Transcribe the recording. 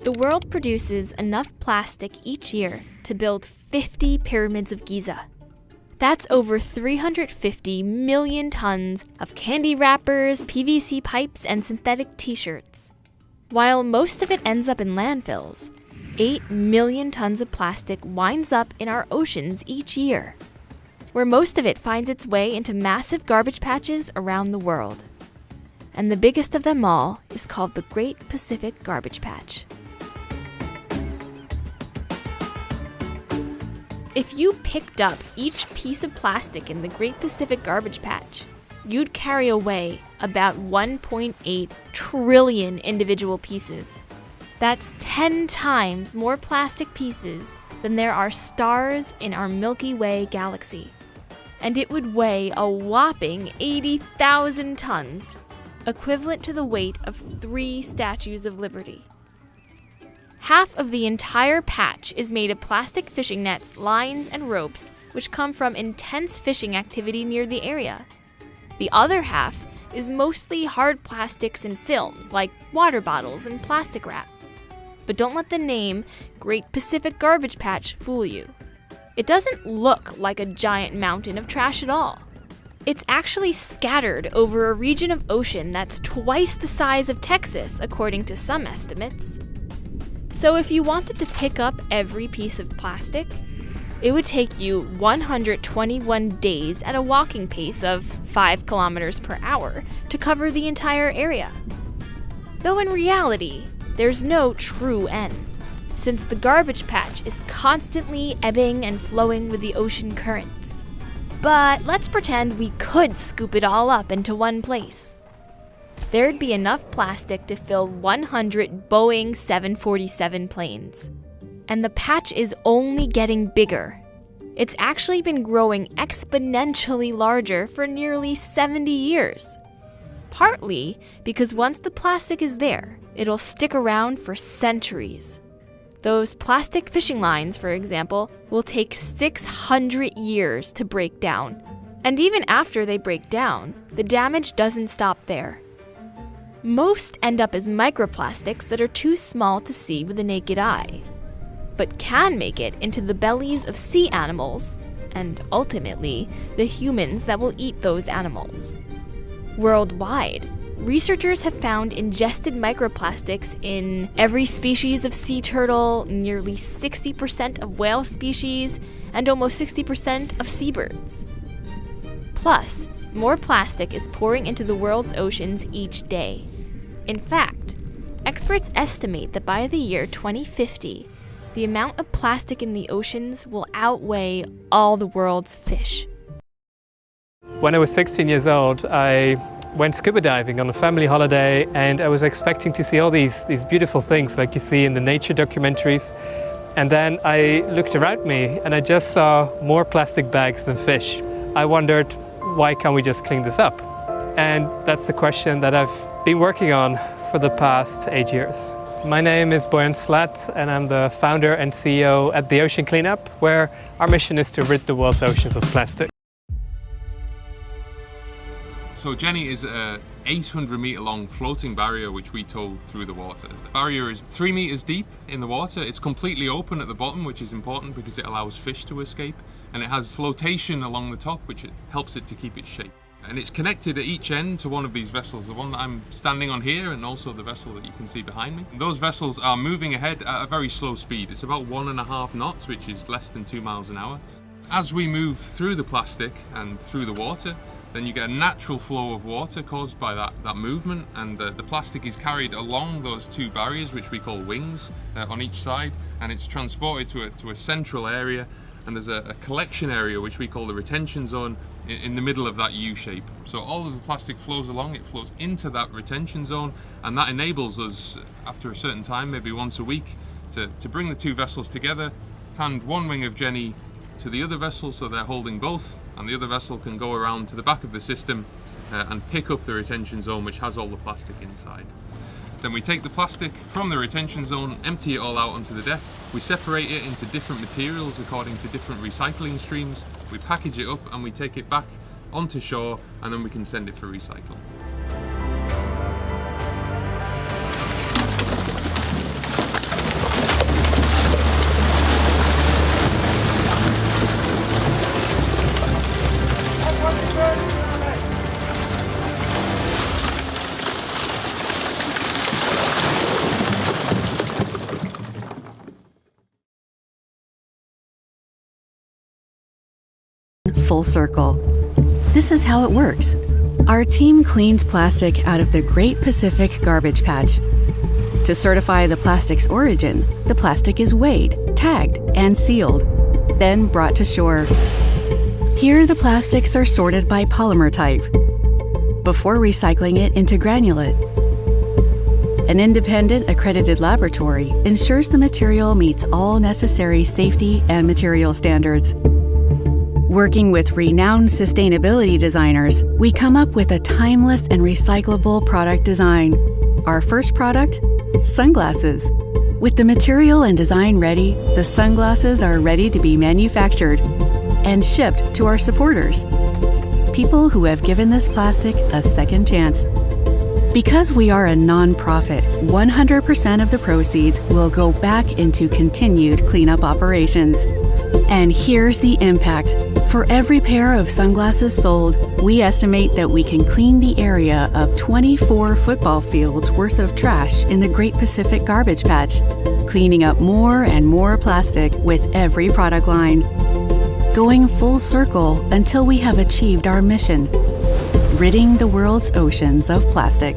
The world produces enough plastic each year to build 50 pyramids of Giza. That's over 350 million tons of candy wrappers, PVC pipes, and synthetic t-shirts. While most of it ends up in landfills, 8 million tons of plastic winds up in our oceans each year, where most of it finds its way into massive garbage patches around the world. And the biggest of them all is called the Great Pacific Garbage Patch. If you picked up each piece of plastic in the Great Pacific Garbage Patch, you'd carry away about 1.8 trillion individual pieces. That's 10 times more plastic pieces than there are stars in our Milky Way galaxy. And it would weigh a whopping 80,000 tons, equivalent to the weight of 3 Statues of Liberty. Half of the entire patch is made of plastic fishing nets, lines, and ropes, which come from intense fishing activity near the area. The other half is mostly hard plastics and films, like water bottles and plastic wrap. But don't let the name Great Pacific Garbage Patch fool you. It doesn't look like a giant mountain of trash at all. It's actually scattered over a region of ocean that's twice the size of Texas, according to some estimates. So if you wanted to pick up every piece of plastic, it would take you 121 days at a walking pace of 5 kilometers per hour to cover the entire area. Though in reality, there's no true end, since the garbage patch is constantly ebbing and flowing with the ocean currents. But let's pretend we could scoop it all up into one place. There'd be enough plastic to fill 100 Boeing 747 planes. And the patch is only getting bigger. It's actually been growing exponentially larger for nearly 70 years. Partly because once the plastic is there, it'll stick around for centuries. Those plastic fishing lines, for example, will take 600 years to break down. And even after they break down, the damage doesn't stop there. Most end up as microplastics that are too small to see with the naked eye, but can make it into the bellies of sea animals, and ultimately, the humans that will eat those animals. Worldwide, researchers have found ingested microplastics in every species of sea turtle, nearly 60% of whale species, and almost 60% of seabirds. Plus, more plastic is pouring into the world's oceans each day. In fact, experts estimate that by the year 2050, the amount of plastic in the oceans will outweigh all the world's fish. When I was 16 years old, I went scuba diving on a family holiday, and I was expecting to see all these beautiful things like you see in the nature documentaries. And then I looked around me and I just saw more plastic bags than fish. I wondered, why can't we just clean this up? And that's the question that I've been working on for the past 8 years. My name is Bojan Slat, and I'm the founder and CEO at The Ocean Cleanup, where our mission is to rid the world's oceans of plastic. So Jenny is a 800-meter long floating barrier which we tow through the water. The barrier is 3 meters deep in the water. It's completely open at the bottom, which is important because it allows fish to escape. And it has flotation along the top, which helps it to keep its shape. And it's connected at each end to one of these vessels, the one that I'm standing on here and also the vessel that you can see behind me. Those vessels are moving ahead at a very slow speed. It's about 1.5 knots, which is less than 2 miles an hour. As we move through the plastic and through the water, then you get a natural flow of water caused by that movement, and the plastic is carried along those 2 barriers, which we call wings, on each side, and it's transported to a central area, and there's a collection area which we call the retention zone in the middle of that U shape. So all of the plastic flows along, it flows into that retention zone, and that enables us, after a certain time, maybe once a week, to bring the 2 vessels together, hand one wing of Jenny to the other vessel so they're holding both, and the other vessel can go around to the back of the system and pick up the retention zone, which has all the plastic inside. Then we take the plastic from the retention zone, empty it all out onto the deck. We separate it into different materials according to different recycling streams. We package it up and we take it back onto shore, and then we can send it for recycling. full circle. This is how it works. Our team cleans plastic out of the Great Pacific Garbage Patch. To certify the plastic's origin, the plastic is weighed, tagged, and sealed, then brought to shore. Here, the plastics are sorted by polymer type before recycling it into granulate. An independent accredited laboratory ensures the material meets all necessary safety and material standards. Working with renowned sustainability designers, we come up with a timeless and recyclable product design. Our first product? Sunglasses. With the material and design ready, the sunglasses are ready to be manufactured and shipped to our supporters, people who have given this plastic a second chance. Because we are a non-profit, 100% of the proceeds will go back into continued cleanup operations. And here's the impact. For every pair of sunglasses sold, we estimate that we can clean the area of 24 football fields worth of trash in the Great Pacific Garbage Patch, cleaning up more and more plastic with every product line. Going full circle until we have achieved our mission, ridding the world's oceans of plastic.